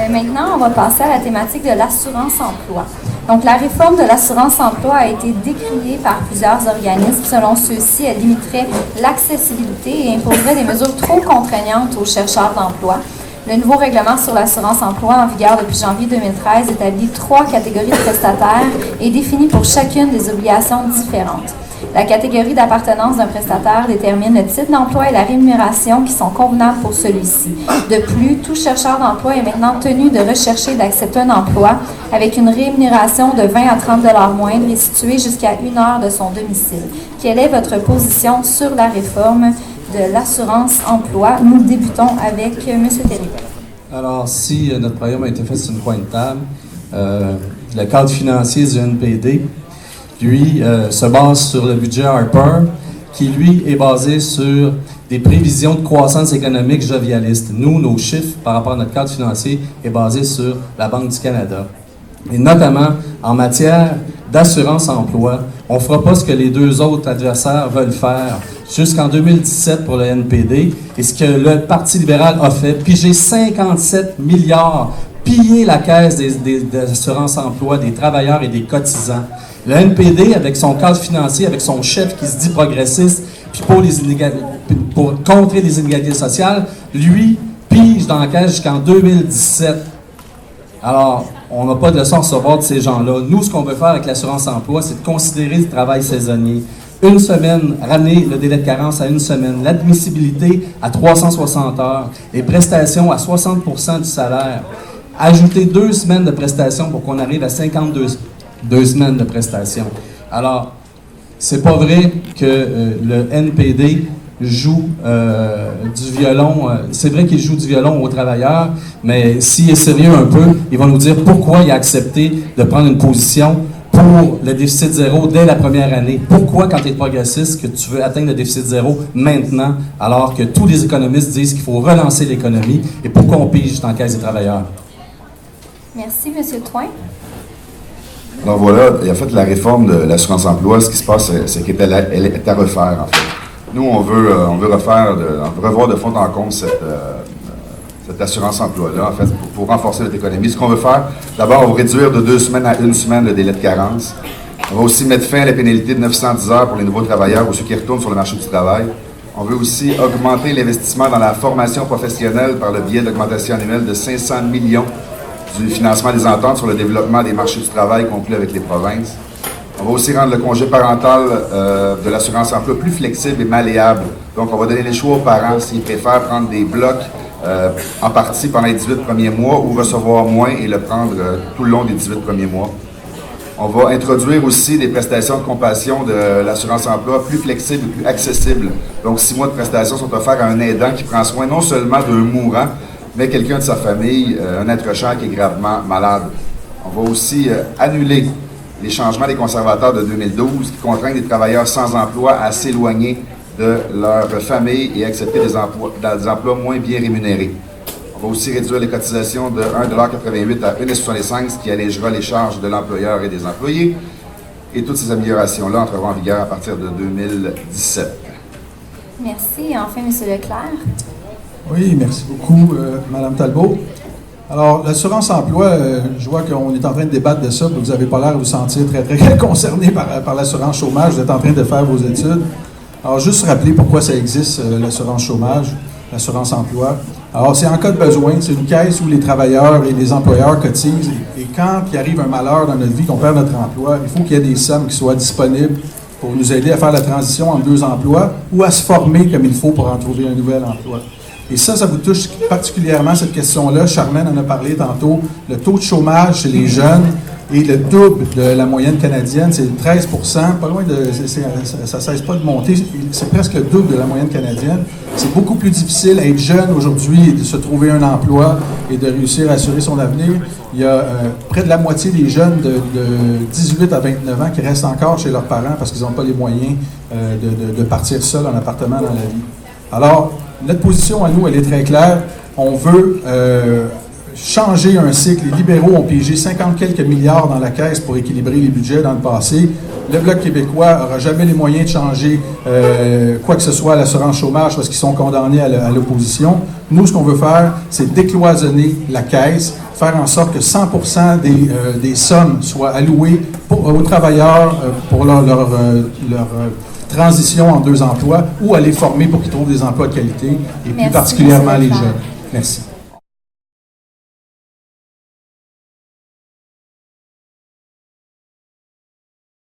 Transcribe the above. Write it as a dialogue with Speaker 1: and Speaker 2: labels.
Speaker 1: Maintenant, on va passer à la thématique de l'assurance-emploi. Donc, la réforme de l'assurance-emploi a été décriée par plusieurs organismes. Selon ceux-ci, elle limiterait l'accessibilité et imposerait des mesures trop contraignantes aux chercheurs d'emploi. Le nouveau règlement sur l'assurance-emploi en vigueur depuis janvier 2013 établit 3 catégories de prestataires et définit pour chacune des obligations différentes. La catégorie d'appartenance d'un prestataire détermine le type d'emploi et la rémunération qui sont convenables pour celui-ci. De plus, tout chercheur d'emploi est maintenant tenu de rechercher et d'accepter un emploi avec une rémunération de 20 à 30 $ moindre et située jusqu'à 1 heure de son domicile. Quelle est votre position sur la réforme de l'assurance-emploi? Nous débutons avec M. Terrible.
Speaker 2: Alors, si notre programme a été fait sur une coin de table, le cadre financier du NPD, lui, se base sur le budget Harper, qui, lui, est basé sur des prévisions de croissance économique jovialistes. Nous, nos chiffres, par rapport à notre cadre financier, est basé sur la Banque du Canada. Et notamment, en matière d'assurance-emploi, on ne fera pas ce que les deux autres adversaires veulent faire jusqu'en 2017 pour le NPD, et ce que le Parti libéral a fait, piger 57 milliards, piller la caisse des assurances-emploi, des travailleurs et des cotisants. Le NPD, avec son cadre financier, avec son chef qui se dit progressiste, puis pour contrer les inégalités sociales, lui, pige dans la caisse jusqu'en 2017. Alors, on n'a pas de leçon à recevoir de ces gens-là. Nous, ce qu'on veut faire avec l'assurance-emploi, c'est de considérer le travail saisonnier. Une semaine, ramener le délai de carence à une semaine, l'admissibilité à 360 heures, les prestations à 60% du salaire, ajouter 2 semaines de prestations pour qu'on arrive à 52 semaines de prestations. Alors, c'est pas vrai que le NPD joue du violon. C'est vrai qu'il joue du violon aux travailleurs, mais s'il est sérieux un peu, il va nous dire pourquoi il a accepté de prendre une position pour le déficit zéro dès la première année. Pourquoi, quand tu es progressiste, que tu veux atteindre le déficit zéro maintenant, alors que tous les économistes disent qu'il faut relancer l'économie, et pourquoi on pige dans la caisse des travailleurs?
Speaker 1: Merci, M. Toin.
Speaker 3: Alors voilà, en fait, la réforme de l'assurance-emploi, ce qui se passe, c'est qu'elle est à refaire, en fait. Nous, on veut revoir de fond en comble cette assurance-emploi-là, en fait, pour renforcer notre économie. Ce qu'on veut faire, d'abord, on va réduire de 2 semaines à 1 semaine le délai de carence. On va aussi mettre fin à la pénalité de 910 heures pour les nouveaux travailleurs ou ceux qui retournent sur le marché du travail. On veut aussi augmenter l'investissement dans la formation professionnelle par le biais de l'augmentation annuelle de 500 millions du financement des ententes sur le développement des marchés du travail conclus avec les provinces. On va aussi rendre le congé parental de l'assurance-emploi plus flexible et malléable. Donc, on va donner les choix aux parents s'ils préfèrent prendre des blocs en partie pendant les 18 premiers mois ou recevoir moins et le prendre tout le long des 18 premiers mois. On va introduire aussi des prestations de compassion de l'assurance-emploi plus flexibles et plus accessibles. Donc, 6 mois de prestations sont offerts à un aidant qui prend soin non seulement d'un mourant, mais quelqu'un de sa famille, un être cher qui est gravement malade. On va aussi annuler les changements des conservateurs de 2012 qui contraignent les travailleurs sans emploi à s'éloigner de leur famille et accepter des emplois moins bien rémunérés. On va aussi réduire les cotisations de 1,88 $ à 1,65 $, ce qui allégera les charges de l'employeur et des employés. Et toutes ces améliorations-là entreront en vigueur à partir de 2017.
Speaker 1: Merci. Et enfin, M. Leclerc.
Speaker 4: Oui, merci beaucoup, Mme Talbot. Alors, l'assurance-emploi, je vois qu'on est en train de débattre de ça, mais vous n'avez pas l'air de vous sentir très, très concerné par l'assurance chômage. Vous êtes en train de faire vos études. Alors, juste rappeler pourquoi ça existe, l'assurance chômage, l'assurance-emploi. Alors, c'est en cas de besoin. C'est une caisse où les travailleurs et les employeurs cotisent. Et quand il arrive un malheur dans notre vie, qu'on perd notre emploi, il faut qu'il y ait des sommes qui soient disponibles pour nous aider à faire la transition entre 2 emplois ou à se former comme il faut pour en trouver un nouvel emploi. Et ça vous touche particulièrement, cette question-là. Charmaine en a parlé tantôt. Le taux de chômage chez les jeunes est le double de la moyenne canadienne. C'est 13 %, pas loin de... ça ne cesse pas de monter. C'est presque le double de la moyenne canadienne. C'est beaucoup plus difficile à être jeune aujourd'hui et de se trouver un emploi et de réussir à assurer son avenir. Il y a près de la moitié des jeunes de 18 à 29 ans qui restent encore chez leurs parents parce qu'ils n'ont pas les moyens de partir seuls en appartement dans la vie. Alors, notre position à nous, elle est très claire. On veut changer un cycle. Les libéraux ont pigé 50 quelques milliards dans la caisse pour équilibrer les budgets dans le passé. Le Bloc québécois n'aura jamais les moyens de changer quoi que ce soit à l'assurance chômage parce qu'ils sont condamnés à l'opposition. Nous, ce qu'on veut faire, c'est décloisonner la caisse, faire en sorte que 100% des sommes soient allouées aux travailleurs pour leur transition en 2 emplois ou à les former pour qu'ils trouvent des emplois de qualité, et plus particulièrement les jeunes. Merci.